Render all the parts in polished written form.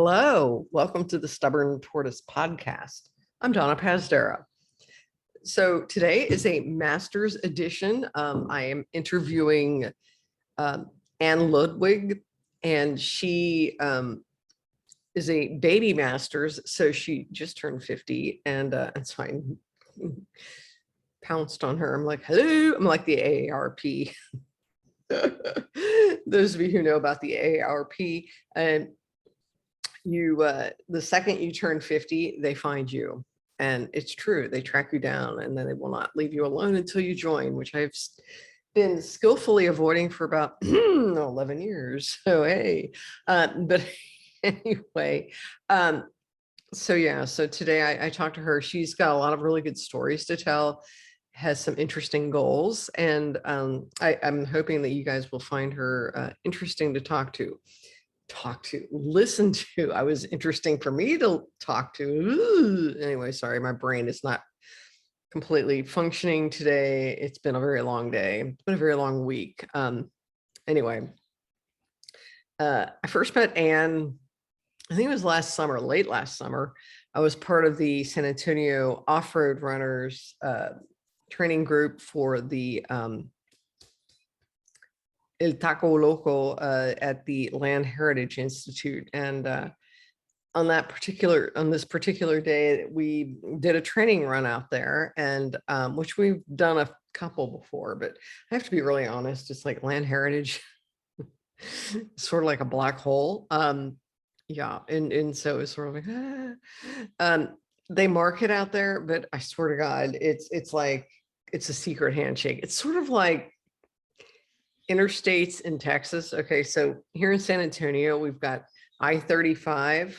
Hello, welcome to the Stubborn Tortoise podcast. I'm Donna Pazdera. So today is a master's edition. I am interviewing Anne Ludewig, and she is a baby master's. So she just turned 50, and so I pounced on her. I'm like, hello, I'm like the AARP. Those of you who know about the AARP, and the second you turn 50, they find you. And it's true, they track you down and then they will not leave you alone until you join, which I've been skillfully avoiding for about 11 years. So, hey, but anyway, so today I talked to her. She's got a lot of really good stories to tell, has some interesting goals, and I'm hoping that you guys will find her interesting to listen to. I was interesting for me to talk to. Ooh. Anyway, sorry, my brain is not completely functioning today. It's been a very long day. It's been a very long week. Anyway, I first met Anne, I think it was late last summer. I was part of the San Antonio off-road runners training group for the El Taco Loco at the Land Heritage Institute. And on this particular day, we did a training run out there, and which we've done a couple before, but I have to be really honest, it's like Land Heritage, sort of like a black hole. Yeah, and so it's sort of like, they mark it out there, but I swear to God, it's like, it's a secret handshake. It's sort of like interstates in Texas. Okay, so here in San Antonio, we've got I-35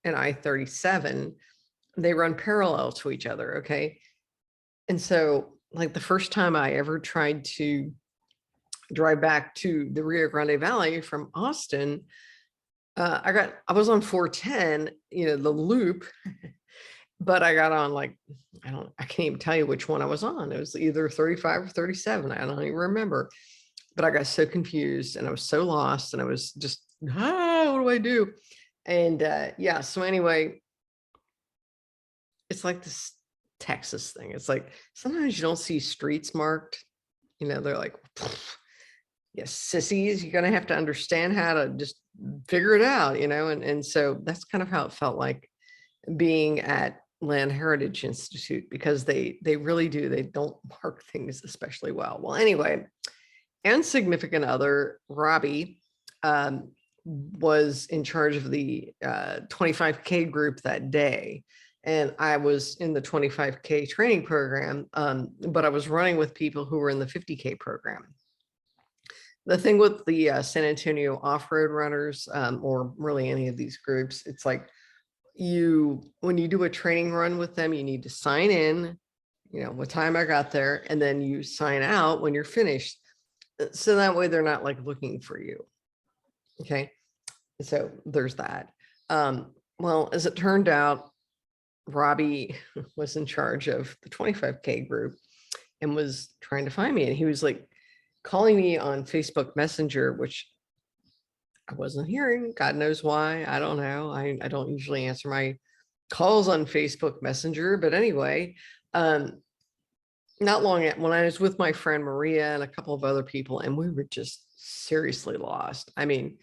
and I-37. They run parallel to each other, okay? And so, like, the first time I ever tried to drive back to the Rio Grande Valley from Austin, I was on 410, the loop, but I got on, like, I can't even tell you which one I was on. It was either 35 or 37. I don't even remember. But I got so confused and I was so lost, and I was just, what do I do? And yeah, so anyway, it's like this Texas thing. It's like, sometimes you don't see streets marked, they're like, yes, sissies, you're going to have to understand how to just figure it out, and so that's kind of how it felt like being at Land Heritage Institute, because they really do. They don't mark things especially well. Well, anyway, and significant other, Robbie, was in charge of the 25K group that day. And I was in the 25K training program, but I was running with people who were in the 50K program. The thing with the San Antonio off-road runners, or really any of these groups, it's like when you do a training run with them, you need to sign in, what time I got there, and then you sign out when you're finished. So that way they're not like looking for you. Okay. So there's that. Well, as it turned out, Robbie was in charge of the 25K group and was trying to find me. And he was like calling me on Facebook Messenger, which I wasn't hearing. God knows why. I don't know. I don't usually answer my calls on Facebook Messenger. But anyway, not long when I was with my friend Maria and a couple of other people, and we were just seriously lost. I mean,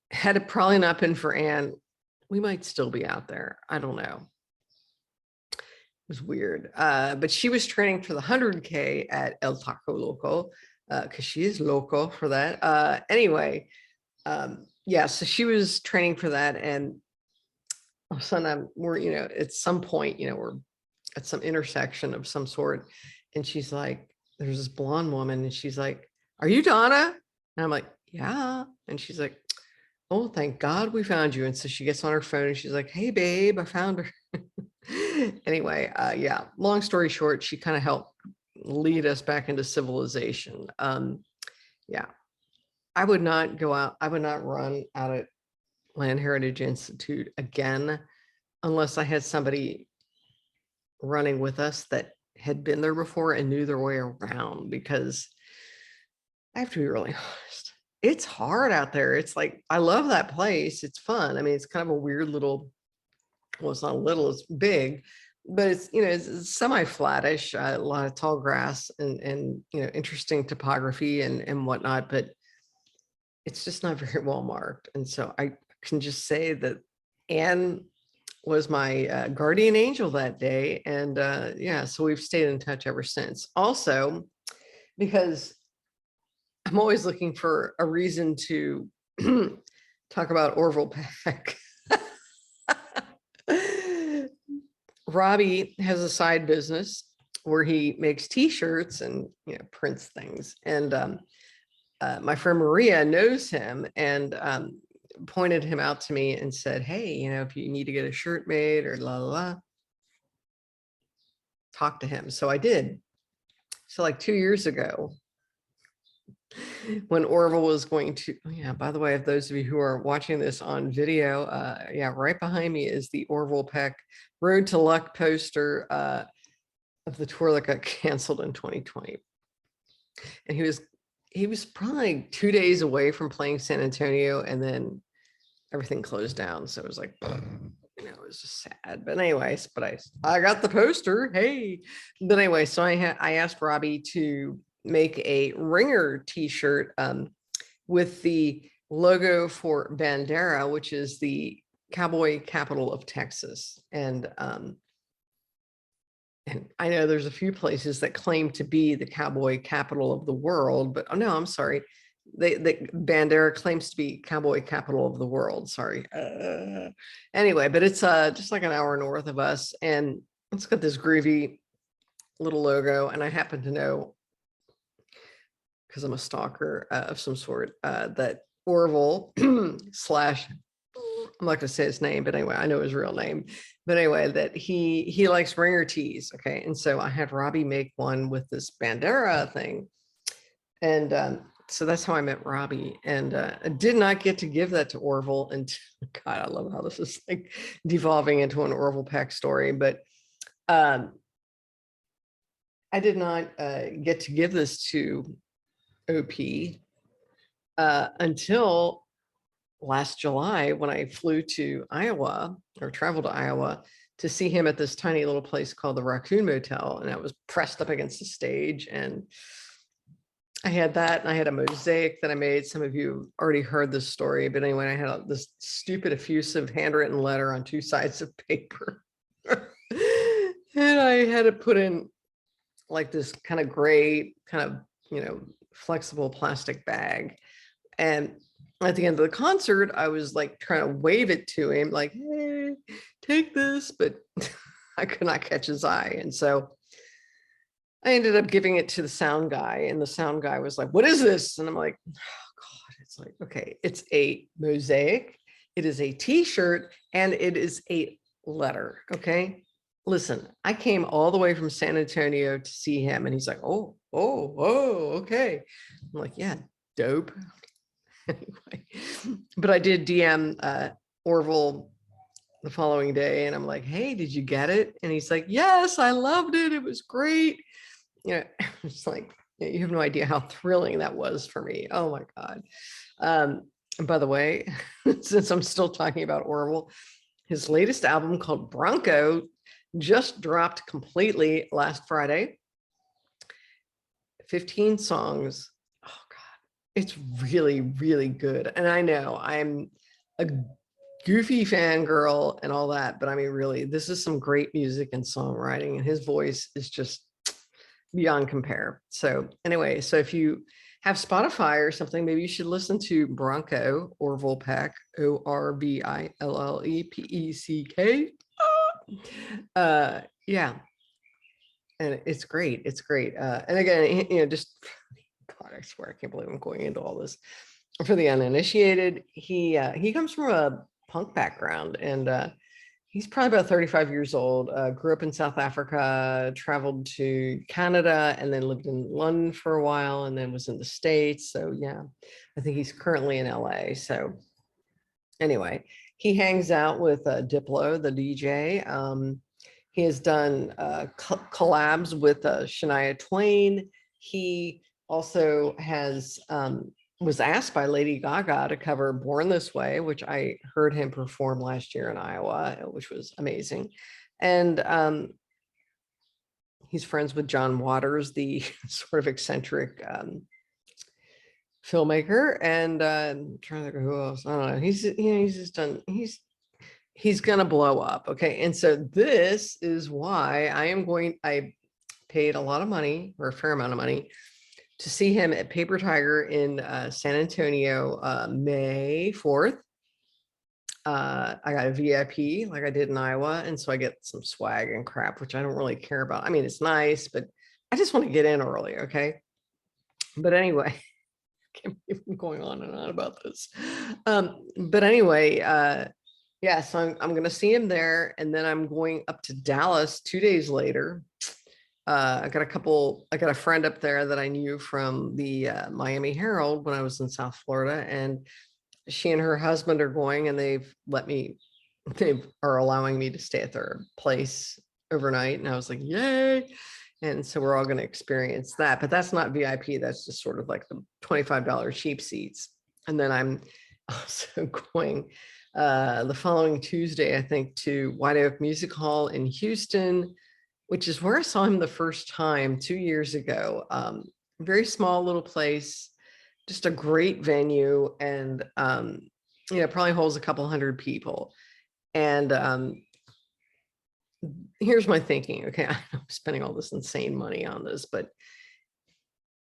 had it probably not been for Anne, we might still be out there. I don't know. It was weird. But she was training for the 100K at El Taco Loco, because she is loco for that. Anyway, yeah, so she was training for that, and all of a sudden we're, at some point, we're at some intersection of some sort, and she's like, there's this blonde woman, and she's like, "Are you Donna?" And I'm like, "Yeah." And she's like, "Oh, thank God we found you." And so she gets on her phone and she's like, "Hey babe, I found her." Anyway, yeah, long story short, she kind of helped lead us back into civilization. Yeah, I would not go out, I would not run out at Land Heritage Institute again unless I had somebody running with us that had been there before and knew their way around, because I have to be really honest, it's hard out there. It's like, I love that place. It's fun. I mean, it's kind of a weird little, well, it's not a little, it's big, but it's, it's semi-flattish, a lot of tall grass and, interesting topography and whatnot, but it's just not very well marked. And so I can just say that Anne was my guardian angel that day. And yeah, so we've stayed in touch ever since. Also, because I'm always looking for a reason to talk about Orville Peck. Robbie has a side business where he makes t-shirts and prints things. And my friend Maria knows him and pointed him out to me and said, hey, if you need to get a shirt made or la la la, talk to him. So I did. So like 2 years ago, when Orville was going to, oh yeah, by the way, if those of you who are watching this on video, yeah, right behind me is the Orville Peck Road to Luck poster of the tour that got canceled in 2020. And he was probably like 2 days away from playing San Antonio, and then everything closed down. So it was like, it was just sad. But anyways, I got the poster. Hey, but anyway, so I asked Robbie to make a Ringer t-shirt with the logo for Bandera, which is the cowboy capital of Texas. And I know there's a few places that claim to be the cowboy capital of the world, but oh no, I'm sorry. The Bandera claims to be cowboy capital of the world. Sorry. Anyway, but it's just like an hour north of us, and it's got this groovy little logo. And I happen to know, because I'm a stalker of some sort, that Orville slash, I'm not going to say his name, but anyway, I know his real name. But anyway, that he likes Ringer tees. Okay, and so I had Robbie make one with this Bandera thing, and so that's how I met Robbie. And I did not get to give that to Orville. And God, I love how this is like devolving into an Orville Peck story. But I did not get to give this to OP until last July, when I flew to Iowa, or traveled to Iowa, to see him at this tiny little place called the Raccoon Motel. And I was pressed up against the stage, and I had that, and I had a mosaic that I made. Some of you already heard this story, but anyway, I had this stupid effusive handwritten letter on 2 sides of paper. And I had to put in like this kind of gray, kind of, flexible plastic bag. And at the end of the concert, I was like trying to wave it to him, like, hey, take this, but I could not catch his eye. And so I ended up giving it to the sound guy, and the sound guy was like, what is this? And I'm like, oh God, it's like, okay, it's a mosaic, it is a t-shirt, and it is a letter. Okay. Listen, I came all the way from San Antonio to see him, and he's like, oh, okay. I'm like, yeah, dope. Anyway, but I did DM Orville the following day, and I'm like, hey, did you get it? And he's like, yes, I loved it. It was great. It's like, you have no idea how thrilling that was for me. Oh my God. And by the way, since I'm still talking about Orville, his latest album called Bronco just dropped completely last Friday. 15 songs. Oh God, it's really, really good. And I know I'm a goofy fangirl and all that, but I mean, really, this is some great music and songwriting, and his voice is just beyond compare. So anyway, so if you have Spotify or something, maybe you should listen to Bronco, Orville Peck, Orvillepeck. Yeah, and it's great. It's great. And again, just God, I swear, I can't believe I'm going into all this. For the uninitiated, he comes from a punk background, and he's probably about 35 years old. Grew up in South Africa, traveled to Canada, and then lived in London for a while, and then was in the States. So yeah, I think he's currently in LA. So anyway, he hangs out with Diplo, the DJ. He has done collabs with Shania Twain. He also has was asked by Lady Gaga to cover Born This Way, which I heard him perform last year in Iowa, which was amazing. And he's friends with John Waters, the sort of eccentric filmmaker. And I'm trying to think of who else. I don't know. He's just done, he's gonna blow up. Okay. And so this is why I paid a lot of money, or a fair amount of money, to see him at Paper Tiger in San Antonio, May 4th. I got a VIP like I did in Iowa. And so I get some swag and crap, which I don't really care about. I mean, it's nice, but I just want to get in early. Okay. But anyway, I can't believe I'm going on and on about this. But anyway, yeah, so I'm going to see him there. And then I'm going up to Dallas 2 days later. I got a friend up there that I knew from the Miami Herald when I was in South Florida, and she and her husband are going, and they are allowing me to stay at their place overnight. And I was like, yay. And so we're all going to experience that, but that's not VIP. That's just sort of like the $25 cheap seats. And then I'm also going the following Tuesday, I think, to White Oak Music Hall in Houston, which is where I saw him the first time 2 years ago. Very small little place, just a great venue, and probably holds a couple hundred people. And here's my thinking. Okay, I'm spending all this insane money on this, but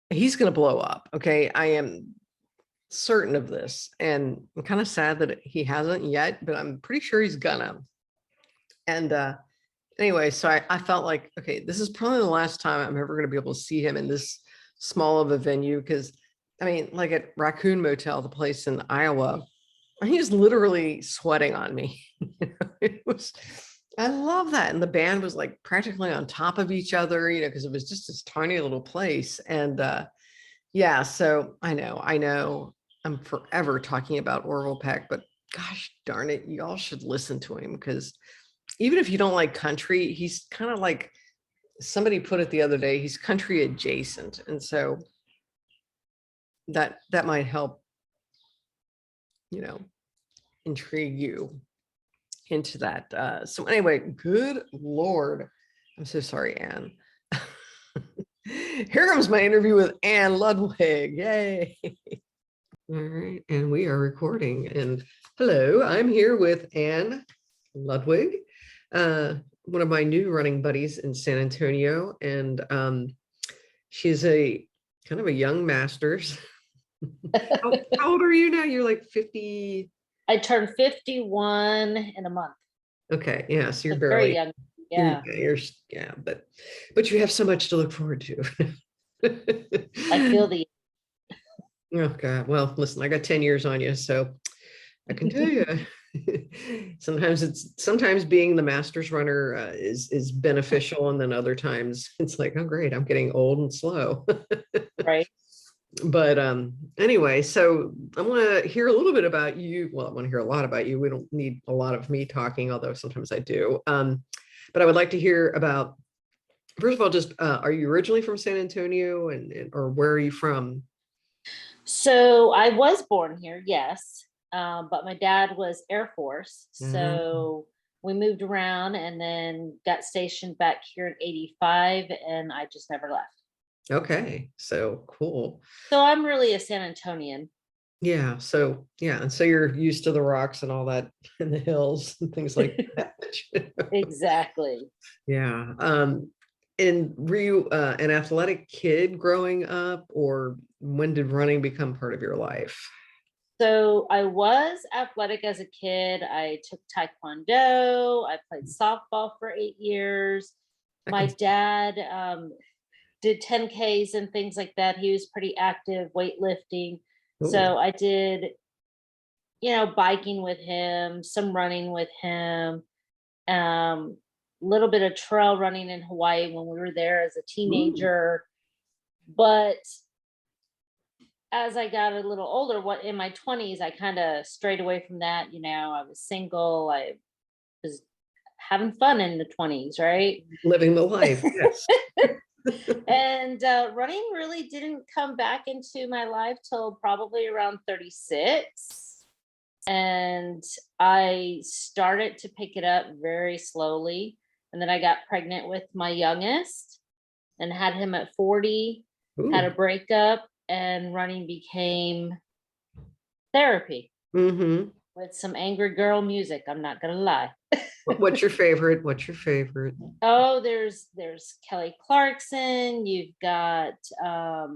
he's going to blow up. Okay, I am certain of this, and I'm kind of sad that he hasn't yet, but I'm pretty sure he's gonna. And anyway, so I felt like, okay, this is probably the last time I'm ever going to be able to see him in this small of a venue, because I mean, like at Raccoon Motel, the place in Iowa, he was literally sweating on me. I love that. And the band was like practically on top of each other, because it was just this tiny little place. And yeah, so I know I'm forever talking about Orville Peck, but gosh darn it, y'all should listen to him, because even if you don't like country, he's kind of like, somebody put it the other day, he's country adjacent. And so that might help, intrigue you into that. So anyway, good Lord, I'm so sorry, Anne. Here comes my interview with Anne Ludwig. Yay. All right, and we are recording. And hello, I'm here with Anne Ludwig, one of my new running buddies in San Antonio. And she's a kind of a young master's. How old are you now? You're like 50. I turned 51 in a month. Okay, yeah, so you're very young. Yeah. But you have so much to look forward to. I feel the. Oh God. Well, listen, I got 10 years on you, so I can tell you. Sometimes being the master's runner is beneficial, and then other times it's like, oh great, I'm getting old and slow. Right. But anyway, so I want to hear a little bit about you. Well, I want to hear a lot about you. We don't need a lot of me talking, although sometimes I do. But I would like to hear about, first of all, just are you originally from San Antonio, or where are you from? So I was born here, yes. But my dad was Air Force. So we moved around and then got stationed back here in 85, and I just never left. Okay, so cool. So I'm really a San Antonian. Yeah, so yeah, and so you're used to the rocks and all that, and the hills and things like that. Exactly. Yeah. And were you an athletic kid growing up, or when did running become part of your life? So I was athletic as a kid. I took Taekwondo. I played softball for 8 years. My dad did 10Ks and things like that. He was pretty active, weightlifting. Ooh. So I did, biking with him, some running with him, little bit of trail running in Hawaii when we were there as a teenager. Ooh. But as I got a little older, in my 20s, I kind of strayed away from that. I was single. I was having fun in the 20s, right? Living the life, yes. And running really didn't come back into my life till probably around 36. And I started to pick it up very slowly. And then I got pregnant with my youngest and had him at 40, had a Ooh. breakup, and running became therapy Mm-hmm. with some angry girl music. I'm not gonna lie. What's your favorite? What's your favorite? Oh, there's Kelly Clarkson. You've got a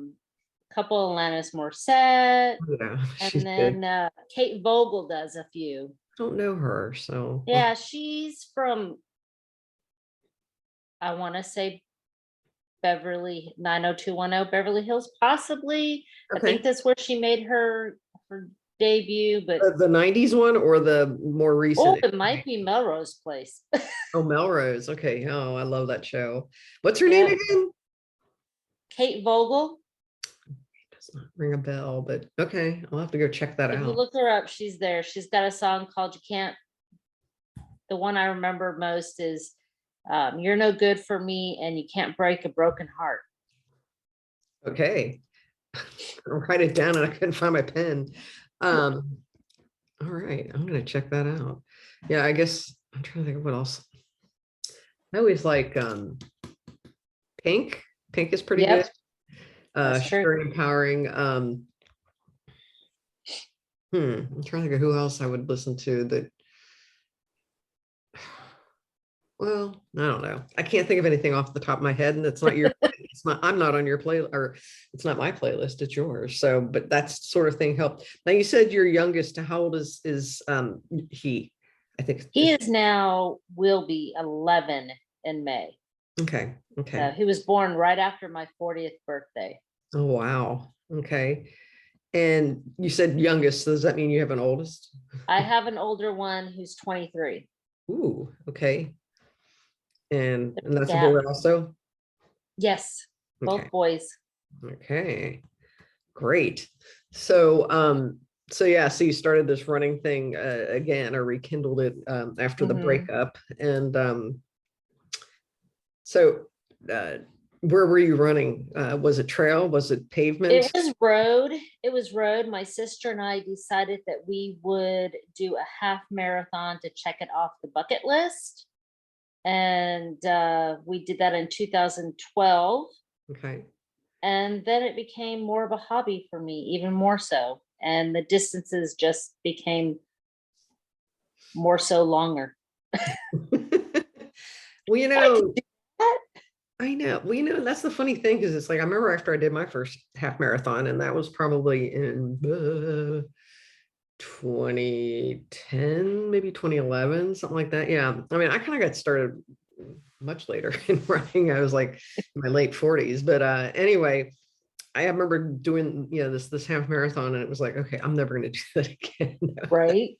couple of Alanis Morissette, Yeah, she's and good. then Kate Vogel does a few. I don't know her, so Yeah, she's from, I want to say, Beverly 90210 Beverly Hills, possibly. I think okay. that's where she made her debut. But The 90s one or the more oh, recent? it might be Melrose Place. Oh, Melrose. Okay. Oh, I love that show. What's her name Yep, again? Kate Vogel. Does not ring a bell, but okay. I'll have to go check that If you out. look her up, she's there. She's got a song called "You Can't." The one I remember most is "You're No Good for Me, and You Can't Break a Broken Heart." Okay. I'll write it down and I couldn't find my pen. Um, all right. I'm gonna check that out. Yeah, I guess I'm trying to think of what else. I always like Pink. Pink is pretty good. Yep, that's She's true. very empowering. I'm trying to think of who else I would listen to that. Well, I don't know. I can't think of anything off the top of my head, and it's not your. It's not. I'm not on your play, or it's not my playlist. It's yours. So, but that's sort of thing helped. Now you said your youngest. How old is he? I think. He is now will be 11 in May. Okay. Okay. He was born right after my 40th birthday. Oh wow. Okay. And you said youngest. So does that mean you have an oldest? I have an older one who's 23. Ooh. Okay. And that's a Yeah. boy also. Yes, Okay. both boys. Okay. Great. So yeah, so you started this running thing again or rekindled it after the Mhm. breakup. And so uh where were you running? Was it trail? Was it It pavement? was road. It was road. My sister and I decided that we would do a half marathon to check it off the bucket list. And we did that in 2012. Okay. And then it became more of a hobby for me, even more so. And the distances just became more so longer. Well, I could do that. I know. Well, that's the funny thing because it's like I remember after I did my first half marathon, and that was probably in 2010, maybe 2011, something like that. Yeah. I mean, I kind of got started much later in running. I was like in my late 40s. But anyway, I remember doing, this half marathon, and it was like, okay, I'm never going to do that again. Right?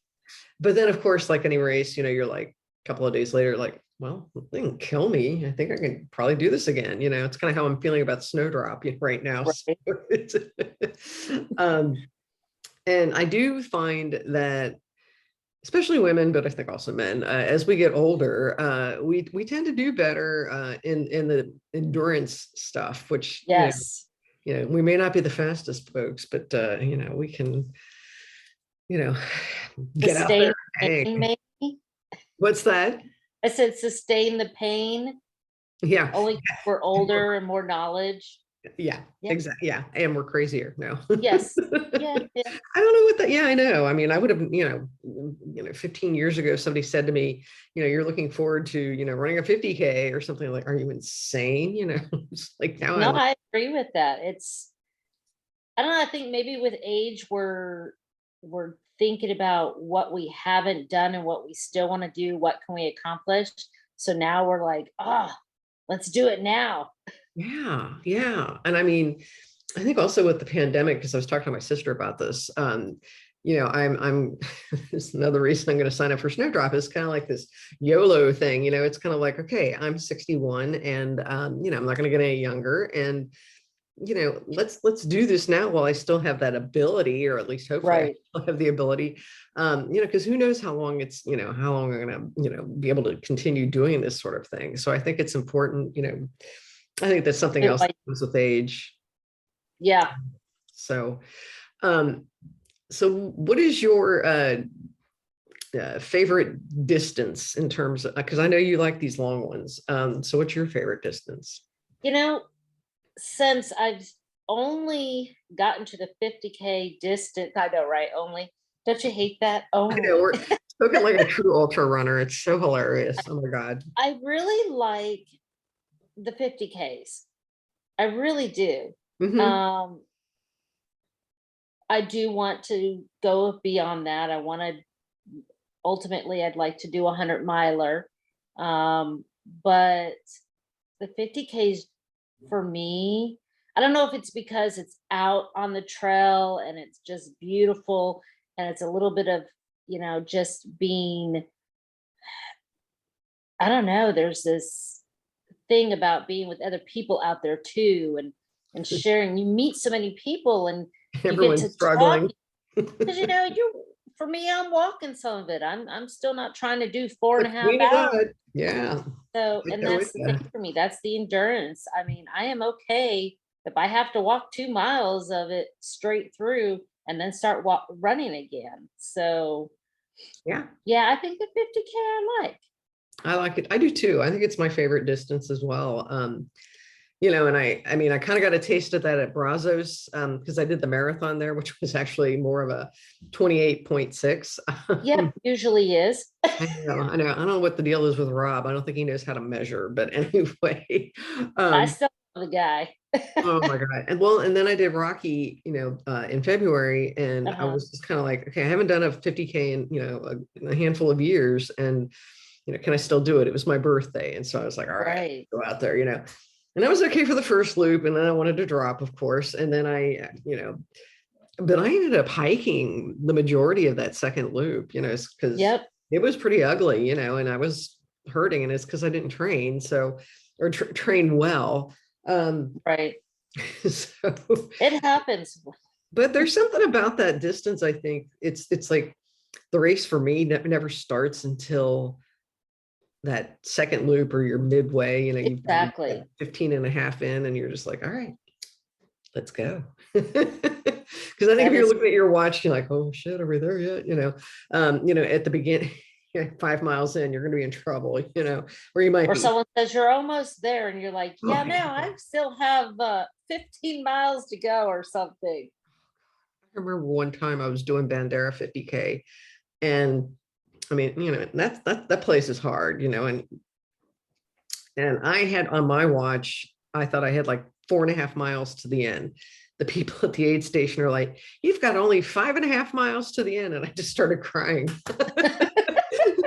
But then, of course, like any race, you're like a couple of days later, like, well, it didn't kill me. I think I can probably do this again. It's kind of how I'm feeling about Snowdrop right now. So Right. um, and I do find that, especially women, but I think also men, as we get older, we tend to do better in the endurance stuff, which Yes. we may not be the fastest folks, but we can you know get out there Sustain and the pain, hang. maybe. What's that? I said sustain the pain Yeah. only we're older and more knowledge. Yeah, Yeah. exactly. Yeah, and we're crazier now. Yes. Yeah. Yeah. I don't know what that. Yeah, I know. I mean, I would have, 15 years ago, somebody said to me, you're looking forward to, running a 50K or something. Like, are you insane? It's like now No, I'm like, I agree with that. I don't know, I think maybe with age we're thinking about what we haven't done and what we still want to do, what can we accomplish? So now we're like, let's do it now. yeah, yeah. And I mean, I think also with the pandemic, because I was talking to my sister about this, I'm it's another reason I'm going to sign up for Snowdrop is kind of like this YOLO thing. It's kind of like, okay, I'm 61 and I'm not going to get any younger. And let's do this now while I still have that ability, or at least hopefully I Right. still have the ability. Because who knows how long how long I'm gonna, be able to continue doing this sort of thing. So I think it's important, I think that's something Feel else that like, comes with age. yeah, So, um, so what is your favorite distance in terms of, because I know you like these long ones. So what's your favorite distance? you know, since I've only gotten to the 50K distance, I know, right? Only. Don't you hate that? I know Only. we're spoken like a true ultra runner. It's so hilarious. Oh my God. I really like the 50Ks. I really do. Hmm. Um, I do want to go beyond that. I want to ultimately I'd like to do a 100 miler. But the 50Ks for me, I don't know if it's because it's out on the trail and it's just beautiful and it's a little bit of, just being, I don't know, there's this thing about being with other people out there too, and sharing. You meet so many people and you get Everyone's to talk struggling. because you for me, I'm walking some of it. I'm still not trying to do four and a half Between hours. that, yeah. So, Right and there with that's the you. thing for me. That's the endurance. I mean, I am okay if I have to walk 2 miles of it straight through and then start running again. So, Yeah, yeah, I think the 50K I like. I like it. I do too. I think it's my favorite distance as well. And I mean, I kind of got a taste of that at Brazos because I did the marathon there, which was actually more of a 28.6. Yep, usually is. I don't know what the deal is with Rob. I don't think he knows how to measure, but anyway. I um, still love the guy. oh my God. And then I did Rocky, in February, and I Uh-huh. was just kind of like, okay, I haven't done a 50K in, a handful of years. And can I still do it? It was my birthday. And so I was like, all right, Right. go out there, and I was okay for the first loop. And then I wanted to drop, of course. And then but I ended up hiking the majority of that second loop, because Yep. it was pretty ugly, and I was hurting, and it's because I didn't train. So, or train well. Right. So, It happens. but there's something about that distance. I think it's like the race for me never starts until that second loop or you're midway, you've got Exactly. 15 and a half in, and you're just like, all right, let's go. Because I think if That you're is, looking at your watch, you're like, oh shit, are we there yet? At the beginning, 5 miles in, you're going to be in trouble, or you might or be. someone says you're almost there and you're like, Oh, yeah, no, I still have 15 miles to go or something. I remember one time I was doing Bandera 50K, and I mean, that place is hard, and I had on my watch, I thought I had like 4.5 miles to the end. The people at the aid station are like, you've got only 5.5 miles to the end. And I just started crying.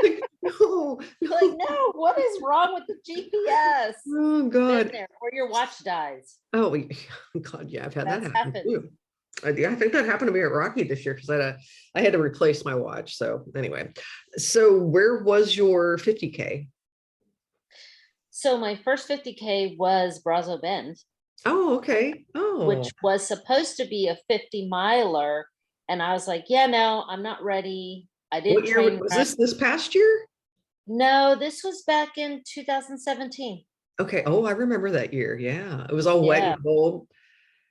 Like, no, Like, no. no, what is wrong with the GPS? Oh Been God. there, or your watch dies. Oh God, yeah, I've had that That's happen happened. too. I think that happened to me at Rocky this year because I had to replace my watch. So anyway, so where was your 50K? So my first 50K was Brazo Bend, Oh, okay. Oh, which was supposed to be a 50 miler. And I was like, yeah, no, I'm not ready. I what didn't year train was right. this past year? No, this was back in 2017. Okay. Oh, I remember that year. Yeah. It was all wet Yeah, and cold.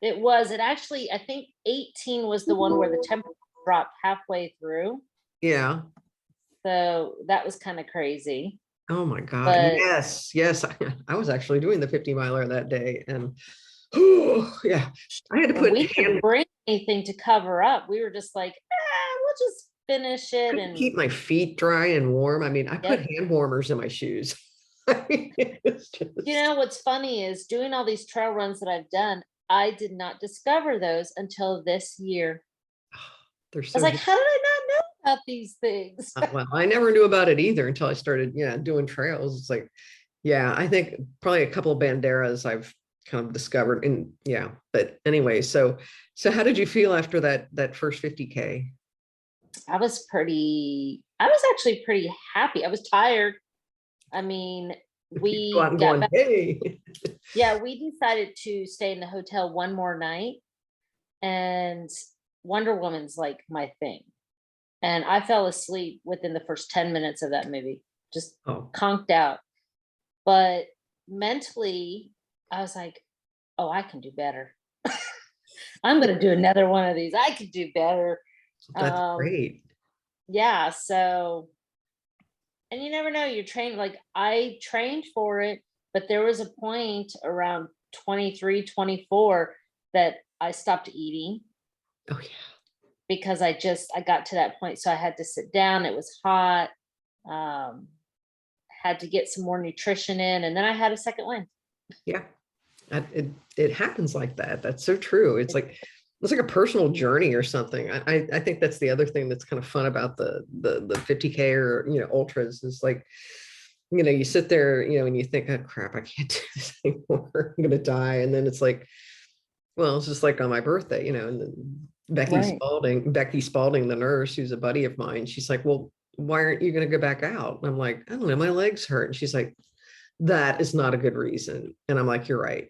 it was. It actually, I think 18 was the one where the temperature dropped halfway through. Yeah. So that was kind of crazy. Oh my God. But Yes. Yes. I was actually doing the 50 miler that day. And oh, yeah, I had to and put we didn't hand, bring anything to cover up. We were just like, we'll just finish it. And keep my feet dry and warm. I mean, I put yep. hand warmers in my shoes. I mean, it's just, What's funny is doing all these trail runs that I've done, I did not discover those until this year. they're I was so like, good. how did I not know about these things? Well, I never knew about it either until I started, doing trails. It's like, yeah, I think probably a couple of banderas I've kind of discovered. And yeah, but anyway, so how did you feel after that first 50K? I was actually pretty happy. I was tired. I mean, You go out we and got going, back. hey. Yeah, we decided to stay in the hotel one more night, and Wonder Woman's like my thing. And I fell asleep within the first 10 minutes of that movie, just Oh, conked out. But mentally, I was like, oh, I can do better. I'm gonna do another one of these. I could do better. That's Um, great. yeah, so and you never know, you're trained, like I trained for it, but there was a point around 23, 24 that I stopped eating Oh yeah. because I got to that point. So I had to sit down. It was hot. Um, had to get some more nutrition in, and then I had a second win. Yeah. It happens like that. That's so true. It's like a personal journey or something. I think that's the other thing that's kind of fun about the 50K or ultras is like, you sit there, and you think, oh crap, I can't do this anymore. I'm gonna die. And then it's like, well, it's just like on my birthday, and then Right. Becky Spalding, the nurse who's a buddy of mine, she's like, well, why aren't you gonna go back out? And I'm like, I don't know, my legs hurt. And she's like, that is not a good reason. And I'm like, you're right.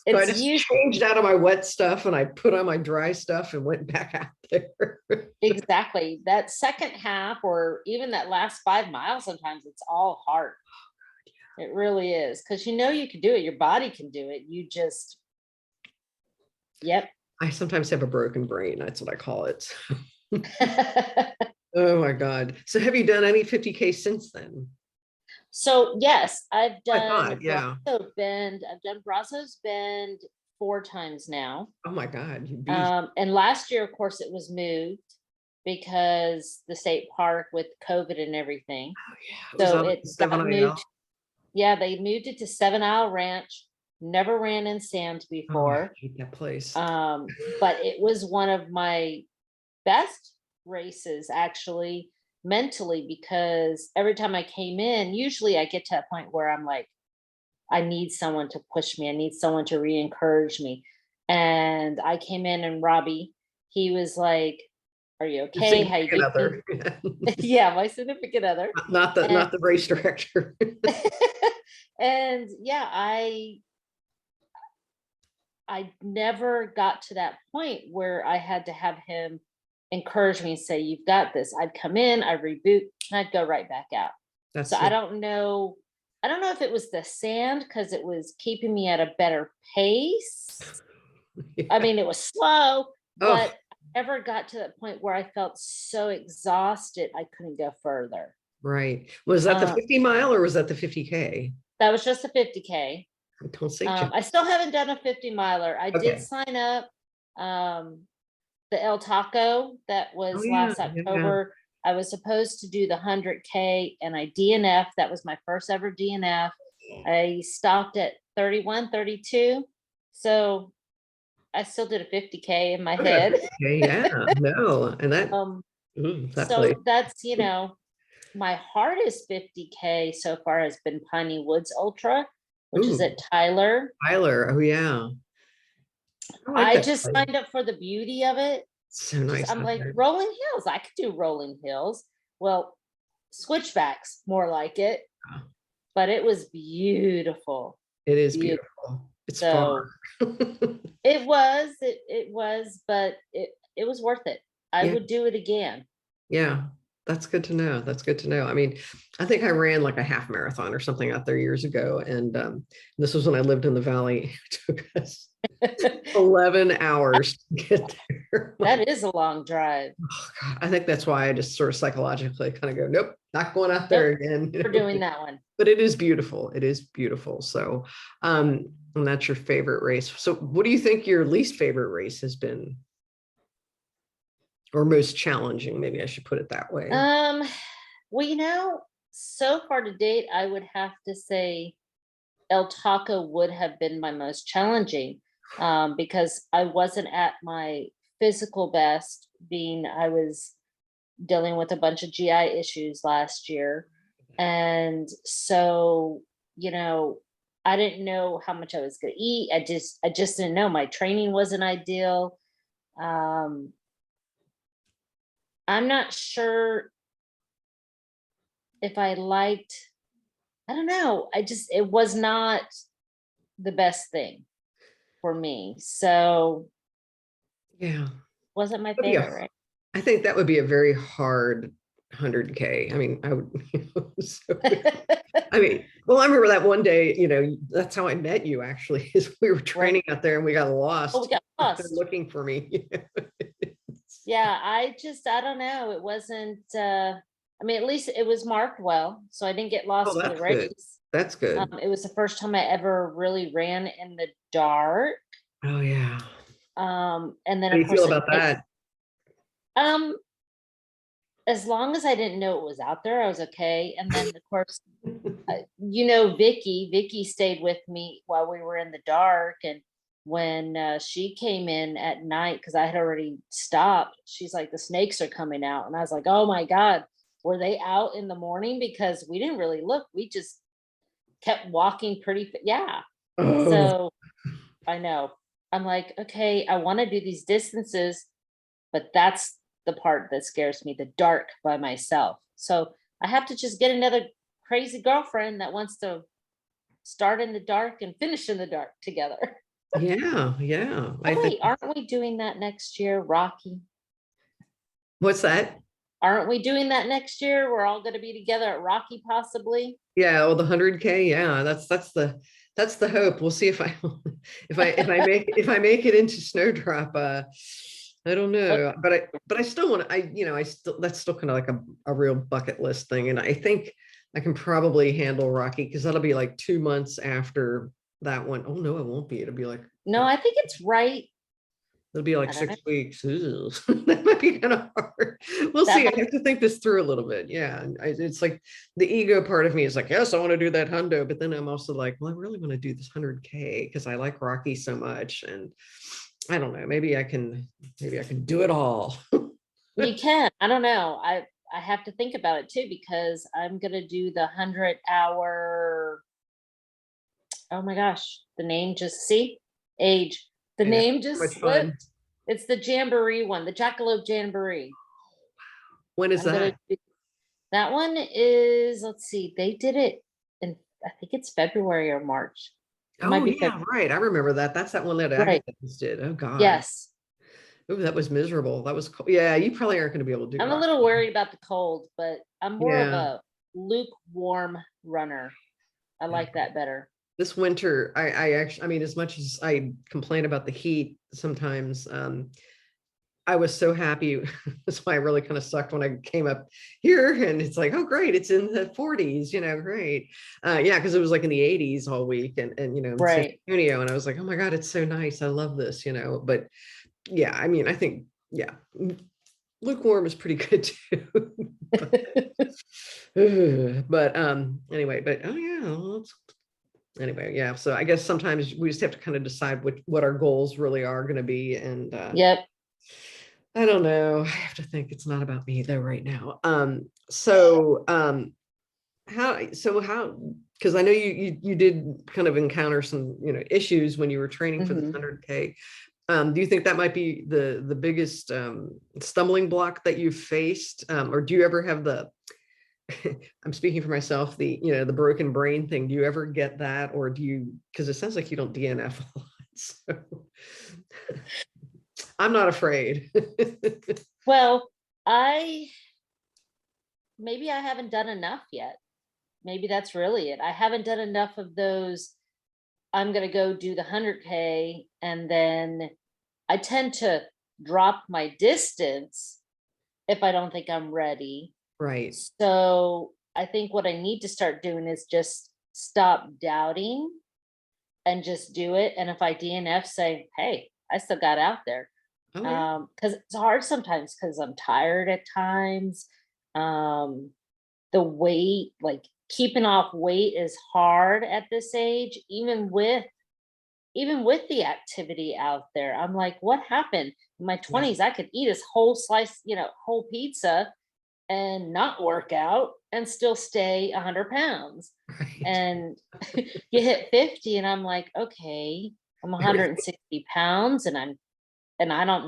So I It's just usually changed out of my wet stuff and I put on my dry stuff and went back out there. exactly that second half, or even that last 5 miles. Sometimes it's all hard. It really is, because you can do it. Your body can do it. You just, yep. I sometimes have a broken brain. That's what I call it. Oh my God. So have you done any 50K since then? So yes, I've I done thought, yeah. Bend. I've done Brazos Bend 4 times now. Oh my God, you beast. And last year, of course, it was moved because the state park with COVID and everything. Oh yeah. It was So on it Seven got IL. moved. Yeah, they moved it to 7 Isle Ranch. Never ran in sand Oh, I before. hate that place. But it was one of my best races, actually, mentally, because every time I came in, usually I get to a point where I'm like, I need someone to push me. I need someone to re-encourage me. And I came in, and Robbie, he was like, are you Your okay? How you significant doing? other. Yeah, my significant other. Not the And not the race director. and yeah, I never got to that point where I had to have him encourage me and say, you've got this. I'd come in, I'd reboot, and I'd go right back out. So That's I so don't know. I don't know if it was the sand because it was keeping me at a better pace. I yeah. mean, it was slow, Oh, but I never got to that point where I felt so exhausted I couldn't go further. right. Was that the Uh, 50 mile or was that the 50K? that was just a 50K. Don't say Jeff. I still haven't done a 50 miler. I did Okay. sign up. Um, the El Taco that Oh was yeah, last yeah. October. I was supposed to do the 100K, and I DNF. That was my first ever DNF. I stopped at 31, 32. So I still did a 50K in my Okay, head. 50K, yeah. No, and that um, that place. so that's, my hardest 50K so far has been Piney Woods Ultra, which is Ooh, at Tyler. Tyler. Oh yeah. I like I that just place. signed up for the beauty of it. So Just nice I'm out like, there. rolling hills. I could do rolling hills. Well, switchbacks, more like it. Wow. But it was beautiful. It is Beautiful. beautiful. It's far. So it was, but it was worth it. I Yeah. would do it again. Yeah, that's good to know. That's good to know. I mean, I think I ran like a half marathon or something out there years ago. And this was when I lived in the valley. It took us 11 hours to get there. That is a long drive. Oh, God. I think that's why I just sort of psychologically kind of go, nope, not going out there Nope, again. we're doing that one. But it is beautiful. It is beautiful. So, and that's your favorite race. So, what do you think your least favorite race has been, or most challenging? Maybe I should put it that way. Um, well, so far to date, I would have to say El Taco would have been my most challenging, because I wasn't at my physical best, being I was dealing with a bunch of GI issues last year. And so, I didn't know how much I was going to eat. I just didn't know. My training wasn't ideal. Um, I'm not sure if I liked, I don't know. It was not the best thing for me. So Yeah. wasn't my That'd be favorite, right? I think that would be a very hard 100K. I mean, I would, so, I mean, well, I remember that one day, that's how I met you actually, is we were Right. training out there and we got Oh, we lost. got They're lost. looking for me. Yeah, I don't know. It wasn't, I mean, at least it was marked well, so I didn't get Oh, lost for the that's good. race. That's good. It was the first time I ever really ran in the dark. Oh, yeah. And then How do of you feel course about that? um, as long as I didn't know it was out there, I was okay. And then of course, Vicky stayed with me while we were in the dark. And when she came in at night, because I had already stopped, she's like, the snakes are coming out. And I was like, oh my God, were they out in the morning? Because we didn't really look. We just kept walking yeah. Oh, So I know. I'm like, okay, I want to do these distances, but that's the part that scares me, the dark by myself. So I have to just get another crazy girlfriend that wants to start in the dark and finish in the dark together. yeah, yeah. I Oh think, wait, aren't we doing that next year, Rocky? what's that? Aren't we doing that next year? We're all going to be together at Rocky, possibly. Yeah, well, the 100K, yeah, that's the hope. We'll see if I if I make it into Snowdrop. I don't Oh, know, but I still want to. I still, that's still kind of like a real bucket list thing, and I think I can probably handle Rocky because that'll be like 2 months after that one. Oh no, it won't be. It'll be like no, I think it's right. it'll be like I don't know. 6 weeks. Ooh, that might be kind of hard. We'll That see. I might, have to think this through a little bit. Yeah. And it's like the ego part of me is like, yes, I want to do that hundo. But then I'm also like, well, I really want to do this 100K because I like Rocky so much. And I don't know, maybe I can do it all. you can. I don't know. I have to think about it too because I'm gonna do the 100 hour. Oh my gosh, the name just see age. The Yeah. name So just much fun. slipped. It's the Jamboree one, the Jackalope Jamboree. When is I'm gonna that? do that one is, let's see, they did it in, I think it's February or March. It might Oh be yeah, February. right. I remember that. That's that one that Right. Agatha just did. Oh God. Yes. Oh, that was miserable. That was cool. Yeah, you probably aren't going to be able to do I'm a Rocky. little worried about the cold, but I'm more of Yeah. a lukewarm runner. I Yeah. like that better. This winter, I actually, I mean, as much as I complain about the heat sometimes, I was so happy. That's why I really kind of sucked when I came up here, and it's like, oh great, it's in the 40s, great. Yeah, because it was like in the 80s all week, and in San Right. Antonio, and I was like, oh my God, it's so nice. I love this, but yeah, I mean, I think, yeah, lukewarm is pretty good too. But anyway, but oh yeah, well, anyway, yeah, so I guess sometimes we just have to kind of decide what our goals really are going to be. And Yep. I don't know, I have to think. It's not about me though right now. How, because I know you did kind of encounter some issues when you were training for the Hmm. 100K. Do you think that might be the biggest stumbling block that you've faced, or do you ever have the I'm speaking for myself, the broken brain thing? Do you ever get that, or do you, because it sounds like you don't DNF a lot, so I'm not afraid. Well, I maybe I haven't done enough yet. Maybe that's really it. I haven't done enough of those. I'm going to go do the 100K. And then I tend to drop my distance if I don't think I'm ready. Right. So I think what I need to start doing is just stop doubting and just do it. And if I DNF, say, hey, I still got out there. Oh yeah. Because it's hard sometimes because I'm tired at times. Um, the weight, like keeping off weight is hard at this age, even with the activity out there. I'm like, what happened? In my Yeah. 20s, I could eat a whole slice, whole pizza and not work out and still stay 100 pounds. Right. And you hit 50 and I'm like, okay, I'm Everything. 160 pounds and I'm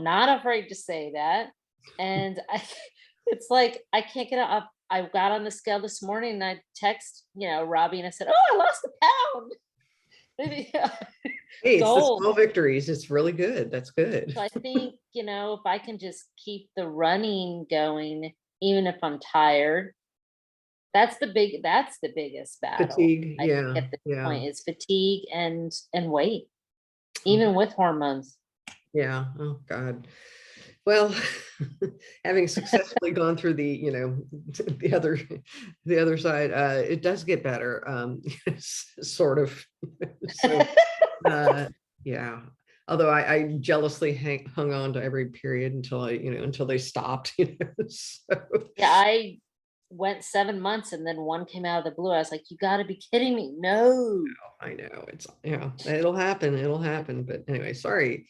not afraid to say that. And it's like, I can't get up. I got on the scale this morning and I text, Robbie, and I said, oh, I lost a pound. Maybe Hey, it's the goal. small victories. It's really good. That's good. So I think, if I can just keep the running going, even if I'm tired. That's the biggest battle, Fatigue. I think, Yeah. at this Yeah. point, is fatigue and weight, Oh, even with hormones. yeah. Oh God. Well, having successfully gone through the, the other side, it does get better, sort of. So, uh, yeah. Although I jealously hung on to every period until until they stopped, So, Yeah, I went 7 months and then one came out of the blue. I was like, "You gotta be kidding me." No. I know it's, yeah, it'll happen. It'll happen. But anyway, sorry.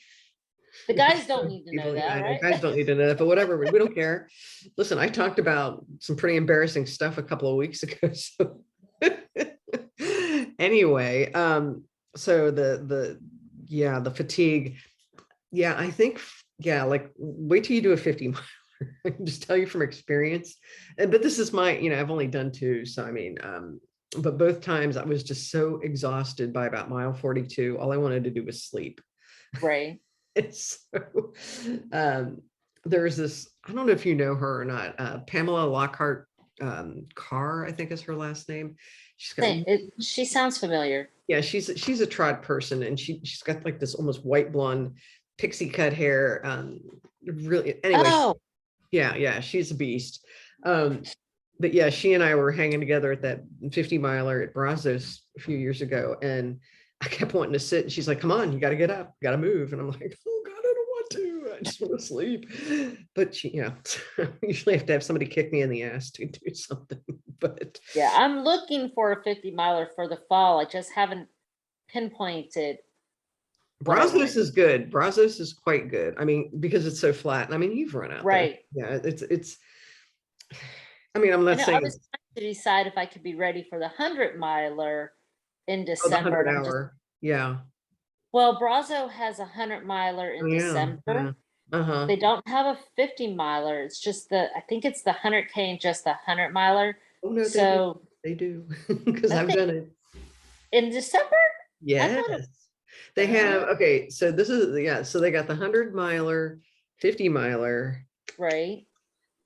The guys don't need to know People, yeah, that, I know right? guys don't need to know that, but whatever, we don't care. Listen, I talked about some pretty embarrassing stuff a couple of weeks ago. So anyway, so yeah, the fatigue. Yeah, I think, yeah, like wait till you do a 50 mile. I can just tell you from experience. But this is my, I've only done two. So I mean, but both times I was just so exhausted by about mile 42. All I wanted to do was sleep. Right. So there's this, I don't know if you know her or not, Pamela Lockhart, Carr, I think is her last name. She's got, She sounds familiar. yeah, she's a trot person, and she's got like this almost white blonde pixie cut hair. Really, anyway, Oh, yeah, she's a beast. Um, but yeah, she and I were hanging together at that 50 miler at Brazos a few years ago, and I kept wanting to sit, and she's like, "Come on, you got to get up, got to move," and I'm like, "Oh God, I don't want to. I just want to sleep." But she, yeah, usually have to have somebody kick me in the ass to do something. But yeah. I'm looking for a 50 miler for the fall. I just haven't pinpointed what I want Brazos to do. is good. Brazos is quite good. I mean, because it's so flat. And I mean, you've run out there. Right. Yeah, it's. I mean, I'm I not know I saying was trying to decide if I could be ready for the 100 miler in oh, the December. 100 And I'm just, hour. Yeah. well, Brazo has a 100 miler Oh in yeah. Yeah. December. Uh-huh. They don't have a 50 miler. It's just I think it's the 100K and just the 100 miler. Oh no, they do. So They do. Because I I've think done it. in December, I Yes. thought it, They have, uh, okay, so this is, yeah, so they got the 100 miler, 50 miler, right.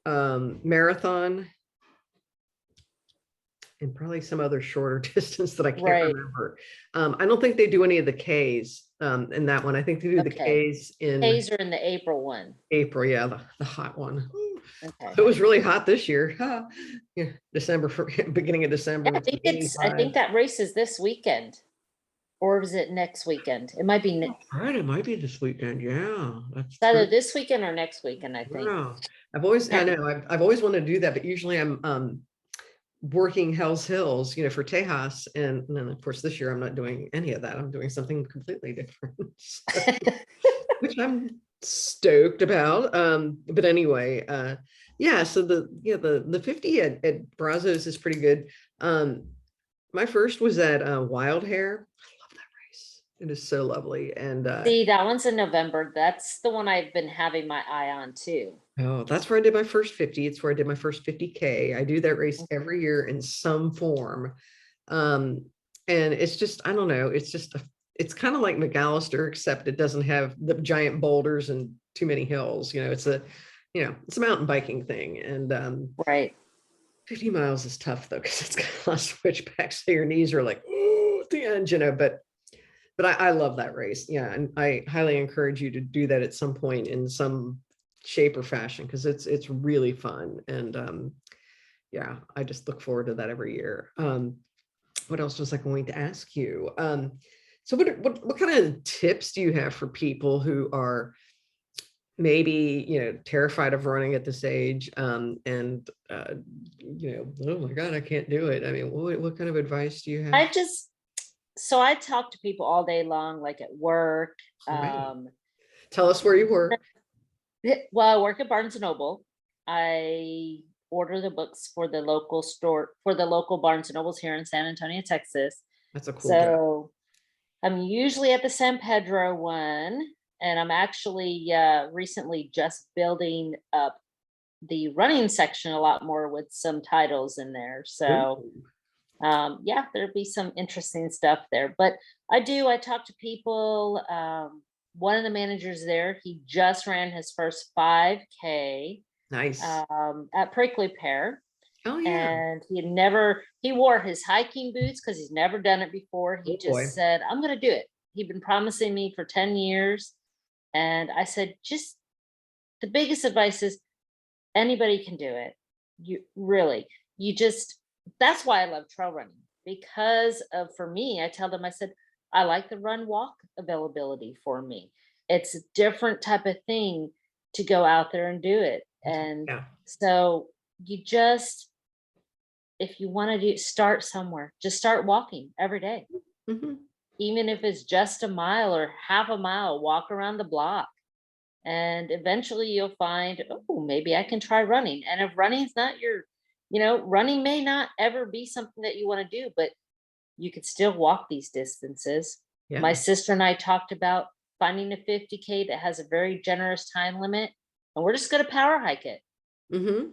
marathon, and probably some other shorter distance that I can't Right. remember. I don't think they do any of the Ks in that one. I think they do the Okay. Ks in Hazer in the April one. April. Yeah, the hot one. Okay. It was really hot this year. Huh. Yeah, December, beginning of Yeah, December, I it's think like 85. that race is this weekend. Or is it next weekend? It might be Right, it might be this weekend. Yeah, that's either true. this weekend or next weekend, I think. Yeah, I know, I've always wanted to do that, but usually I'm working Hell's Hills, for Tejas, and then of course this year I'm not doing any of that. I'm doing something completely different, so, which I'm stoked about. But anyway, yeah. So the 50 at Brazos is pretty good. My first was at Wild Hair. I love that race. It is so lovely, and See, that one's in November. That's the one I've been having my eye on too. oh, that's where I did my first 50. It's where I did my first 50K. I do that race every year in some form. Um, and it's just, I don't know, it's kind of like McAllister, except it doesn't have the giant boulders and too many hills. It's a mountain biking thing. And Right. 50 miles is tough though, because it's got a lot of switchbacks. So your knees are like, ooh, at the end, but I love that race. Yeah. And I highly encourage you to do that at some point in some shape or fashion, because it's really fun. And yeah, I just look forward to that every year. What else was I going to ask you? So what kind of tips do you have for people who are maybe, terrified of running at this age, and oh my God, I can't do it. I mean, what kind of advice do you have? I talk to people all day long, like at work. Right. Tell us where you work. Well, I work at Barnes and Noble. I order the books for the local store, for the local Barnes and Nobles here in San Antonio, Texas. That's a cool job. So I'm usually at the San Pedro one, and I'm actually recently just building up the running section a lot more with some titles in there. So Ooh. yeah, there'll be some interesting stuff there. But I talk to people. One of the managers there, he just ran his first 5K. Nice. at Prickly Pear. Oh, yeah. And he wore his hiking boots because he's never done it before. He Oh, boy. just said, I'm going to do it. He'd been promising me for 10 years. And I said, just the biggest advice is anybody can do it. You really, you just, that's why I love trail running because of, for me, I tell them, I said, I like the run walk availability for me. It's a different type of thing to go out there and do it. And Yeah. so you just, if you want to start somewhere, just start walking every day. Hmm. Even if it's just a mile or half a mile, walk around the block. And eventually you'll find, oh, maybe I can try running. And if running's not your, running may not ever be something that you want to do, but you could still walk these distances. My Yeah. sister and I talked about finding a 50K that has a very generous time limit, and we're just going to power hike it. Hmm.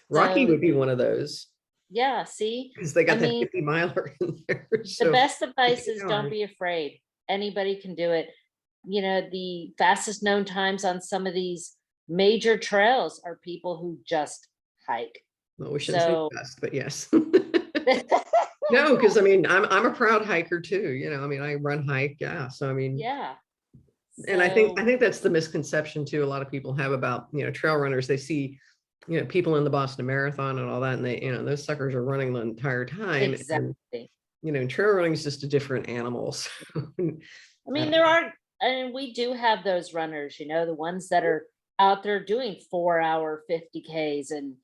Rocky So, would be one of those yeah, see, because they I got that mean, 50-miler in there. the So best advice 50 is don't hours. be afraid. Anybody can do it. The fastest known times on some of these major trails are people who just hike. Well, we shouldn't say So, best, but yes. No, because I mean, I'm a proud hiker too. I mean, I run hike. Yeah. So I mean, yeah. and I So, think that's the misconception too. A lot of people have about trail runners. They see people in the Boston Marathon and all that, and they those suckers are running the entire time. And exactly. trail running is just a different animal. So, I mean, there are, and we do have those runners, the ones that are out there doing 4-hour 50Ks and